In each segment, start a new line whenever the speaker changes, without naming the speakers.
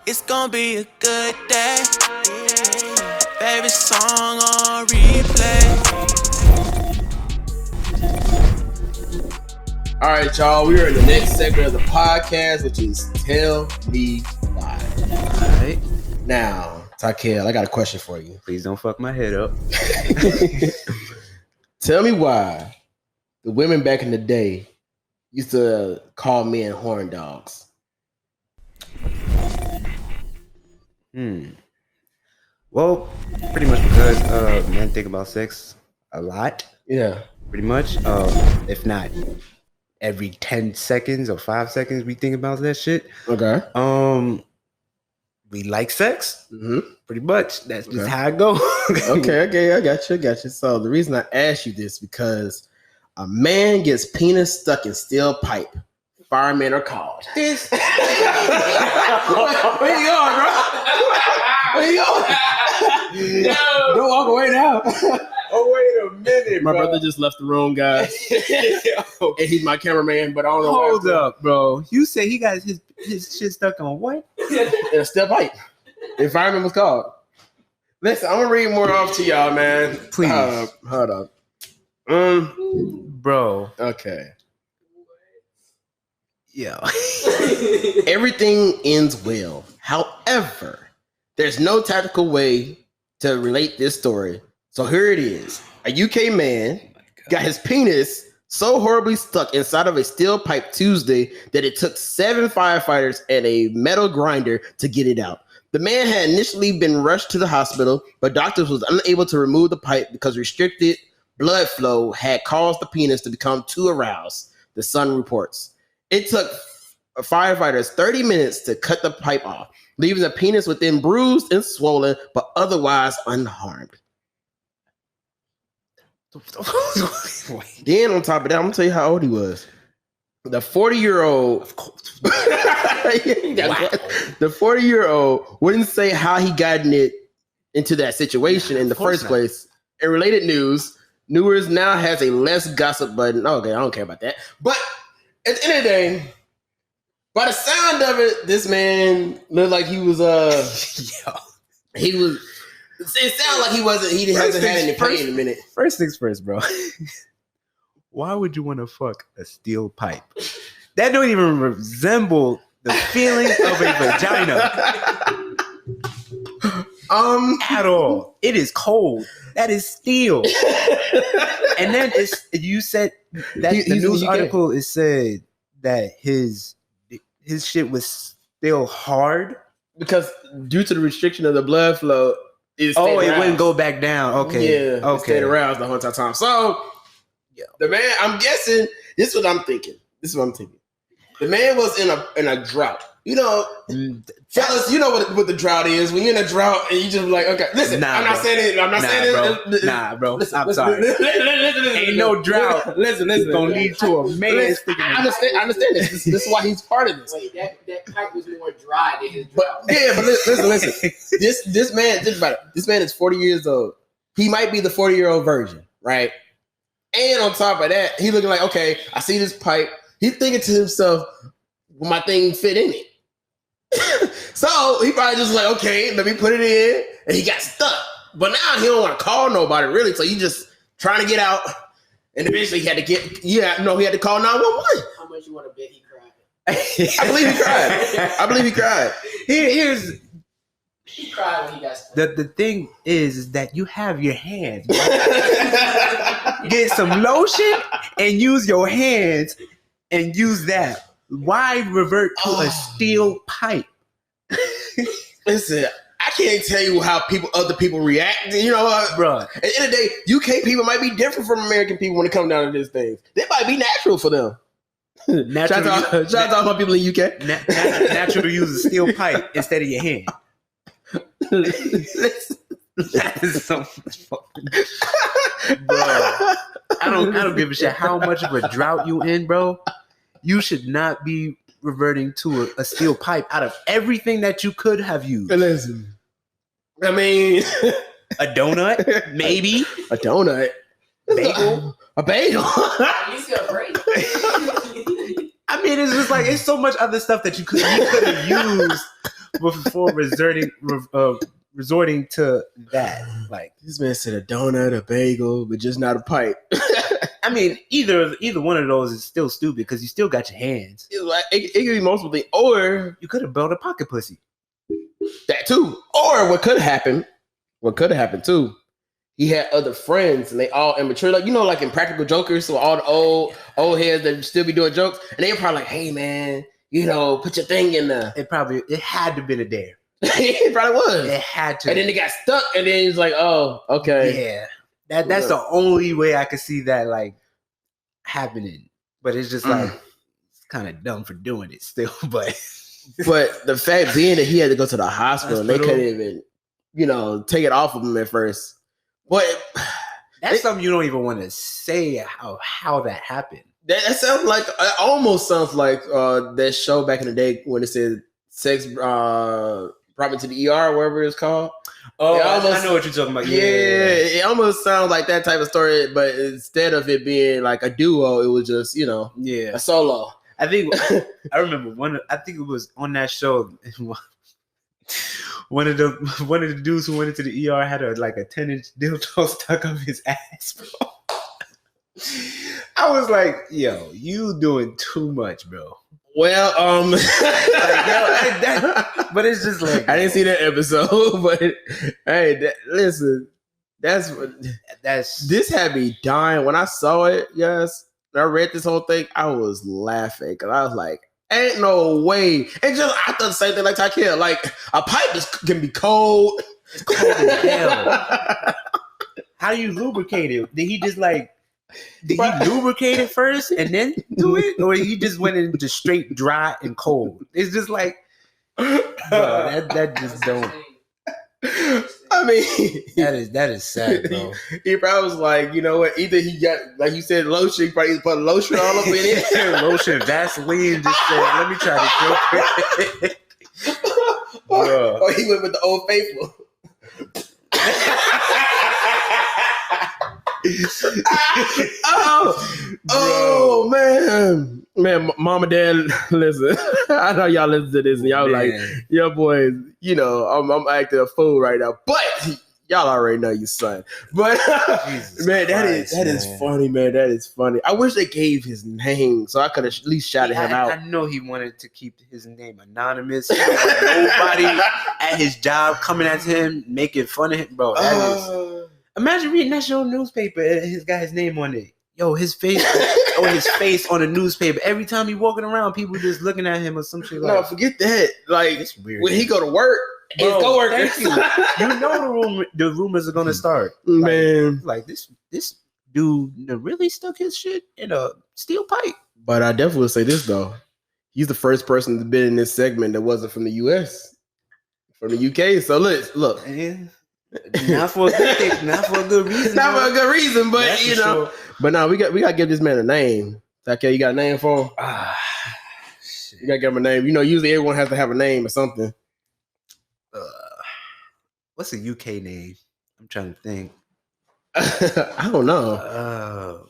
It's gonna be a good day. Favorite song on replay.
All right, y'all. We are in the next segment of the podcast, which is Tell Me Why.
All right.
Now, Tykel, I got a question for you.
Please don't fuck my head up.
Tell me why the women back in the day used to call men horn dogs.
Well, pretty much because men think about sex a lot.
Yeah.
Pretty much. If not every 10 seconds or 5 seconds we think about that shit.
Okay.
We like sex.
Mm-hmm.
Pretty much. That's just
Okay.
how it go.
Okay. I got you. So the reason I asked you this because a man gets penis stuck in steel pipe. Firemen are called.
This.
Where you going, bro? Where you going?
No.
Don't walk away now.
Oh, wait a minute,
My
bro.
brother just left the room, guys. And he's my cameraman, but I don't know.
Hold up, bro. You say he got his shit stuck on what?
In a steel pipe. The fireman was called. Listen, I'm gonna read more off to y'all, man.
Please.
Hold up.
Bro.
Okay.
Yeah.
Everything ends well. However, there's no tactical way to relate this story. So here it is. A UK man got his penis so horribly stuck inside of a steel pipe Tuesday that it took 7 firefighters and a metal grinder to get it out. The man had initially been rushed to the hospital, but doctors was unable to remove the pipe because restricted blood flow had caused the penis to become too aroused, the Sun reports. It took firefighters 30 minutes to cut the pipe off, leaving the penis within bruised and swollen, but otherwise unharmed. Then on top of that, I'm gonna tell you how old he was. The 40-year-old,
Of course.
the 40-year-old wouldn't say how he gotten it into that situation in the
course
first
not.
place. In related news, Newers now has a less gossip button. Okay, I don't care about that. But at the end of the day, by the sound of it, this man looked like he was he was. It sounded like he wasn't. He hasn't had any pain in a minute.
First things first, bro. Why would you want to fuck a steel pipe? That don't even resemble the feeling of a vagina at all. It is cold. That is steel. And then you said that
He's
the
in the
news
UK.
article it said that his shit was still hard.
Because due to the restriction of the blood flow, it
Wouldn't go back down. Okay.
Yeah, it stayed
Okay.
aroused the whole time. So, the man, I'm guessing, this is what I'm thinking. The man was in a drought. You know, fellas, you know what the drought is. When you're in a drought and you just like, okay, listen,
Nah,
I'm not
bro.
saying it. I'm not saying it.
Nah, bro.
Listen,
I'm
listen,
sorry.
listen,
Ain't no drought.
Listen.
It's gonna lead to a man
Listen,
sticking
I understand this. This is why he's part of this.
Wait, that pipe was more dry than his
But
drought.
yeah, but listen. This man, think about it. This man is 40 years old. He might be the 40-year-old virgin, right? And on top of that, he looking like, okay, I see this pipe. He's thinking to himself, will my thing fit in it? So he probably just like, okay, let me put it in. And he got stuck. But now he don't want to call nobody, really. So he just trying to get out. And eventually he had to he had to call 911.
How much you want to bet he cried?
I believe he cried.
Here's
He cried when he got stuck.
the thing is that you have your hands. Bro. Get some lotion and use your hands and use that. Why revert to a steel pipe?
Listen, I can't tell you how other people react. You know what?
Bro.
At the end of the day, UK people might be different from American people when it comes down to this thing. They might be natural for them. Shout out to all my people in UK.
Natural to use a steel pipe instead of your hand. That is so much fucking bro. I don't give a shit how much of a drought you in, bro. You should not be reverting to a steel pipe out of everything that you could have used.
Listen, I mean,
A donut, maybe.
a donut,
Bagel?
a bagel.
At least a break.
I mean, it's just like it's so much other stuff that you could have used before resorting to that. Like,
This man said a donut, a bagel, but just not a pipe.
I mean, either one of those is still stupid because you still got your hands.
It's like it could be multiple things, or
You could have built a pocket pussy.
that too, or what could happen? What could have happened too? He had other friends, and they all immature, like like in Practical Jokers. So all the old heads that still be doing jokes, and they were probably like, "Hey man, put your thing in there."
It had to been a dare.
It probably was.
It had to.
And then they got stuck, and then he's like, "Oh, okay."
Yeah, that's the only way I could see that like happening. But it's just like it's kind of dumb for doing it still. But
the fact being that he had to go to the hospital, and they couldn't even, take it off of him at first. But
that's something you don't even want to say how that happened.
That sounds like, it almost sounds like that show back in the day when it said sex brought me to the ER, wherever it's called.
Oh, I know what you're talking about.
Yeah, it almost sounds like that type of story, but instead of it being like a duo, it was just, a solo.
I think I remember I think it was on that show. One of the dudes who went into the ER had a 10-inch dildo stuck up his ass, bro. I was like, yo, you doing too much, bro.
Well,
but it's just like
I didn't see that episode, but hey, listen, this had me dying when I saw it. Yes, I read this whole thing. I was laughing because I was like, "Ain't no way!" And just I thought the same thing like Tykel. Like a pipe can be cold.
It's cold as hell. How do you lubricate it? Did he just Did he lubricate it first and then do it, or he just went into straight dry and cold? It's just like, bro, that just don't.
I mean,
that is sad, bro.
He probably was like, you know what? Either he got, like you said, lotion. He probably put lotion all up in it.
Lotion, Vaseline. Just said, let me try this real quick.
Or he went with the Old Faithful. Oh man, mom and dad, listen. I know y'all listen to this and y'all like, your boys, I'm acting a fool right now, but y'all already know you son. But man, that is funny, man. That is funny. I wish they gave his name so I could have at least shouted him out.
I know he wanted to keep his name anonymous. Nobody at his job coming at him, making fun of him, bro. That is. Imagine reading that show newspaper and he's got his name on it. Yo, his face on the newspaper. Every time he walking around, people just looking at him or some shit like that.
No, forget that. Like,
it's weird.
When he go to work, his coworkers.
Thank you. You know the rumors are gonna start.
Man.
Like this dude really stuck his shit in a steel pipe.
But I definitely would say this though. He's the first person to be in this segment that wasn't from the US. From the UK. So look.
Man. Not for a good thing, not for a good reason.
Not for a good reason, but
that's sure.
But no, we gotta give this man a name. Okay, you got a name for him?
Shit.
You gotta give him a name. Usually everyone has to have a name or something.
What's a UK name? I'm trying to think.
I don't know.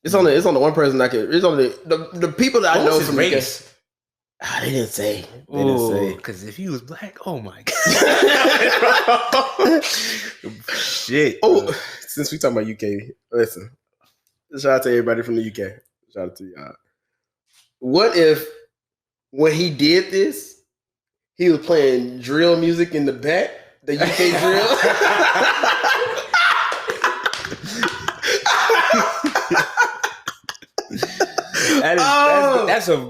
It's only one person I can. It's only the people that I know from
race.
They didn't say.
Because if he was black, oh my god. Shit.
Oh, since we talking about UK, listen. Shout out to everybody from the UK. Shout out to y'all. What if when he did this, he was playing drill music in the back? The UK drill?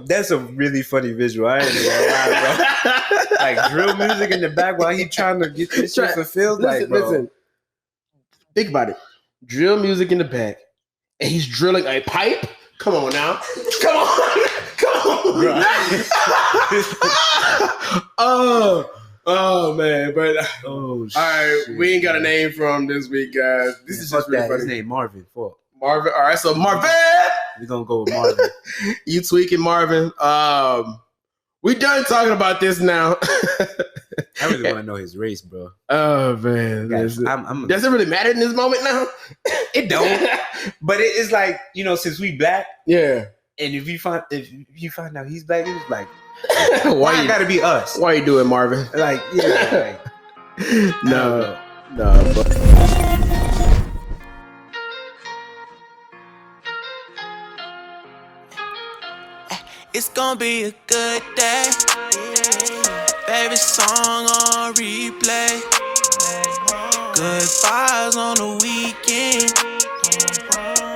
That's a really funny visual. I ain't gonna lie, bro. Like drill music in the back while he trying to get this shit fulfilled. Listen,
think about it. Drill music in the back, and he's drilling a pipe. Come on now, come on, bro. Oh man, but all right, shit, we ain't got a name from this week, guys. This is just really funny.
His name Marvin. Fuck.
Marvin. All right, so Marvin.
We're gonna go with Marvin.
You tweaking, Marvin. We done talking about this now.
I really want to know his race, bro.
Oh man, does it really matter in this moment now?
It don't. But it's like, since we black,
yeah.
And if you find out he's black, it's like, Why
you
it gotta be us?
Why you doing, Marvin?
Like, yeah. Like,
No, but
It's gonna be a good day. Favorite song on replay. Good vibes on the weekend.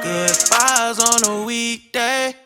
Good vibes on the weekday.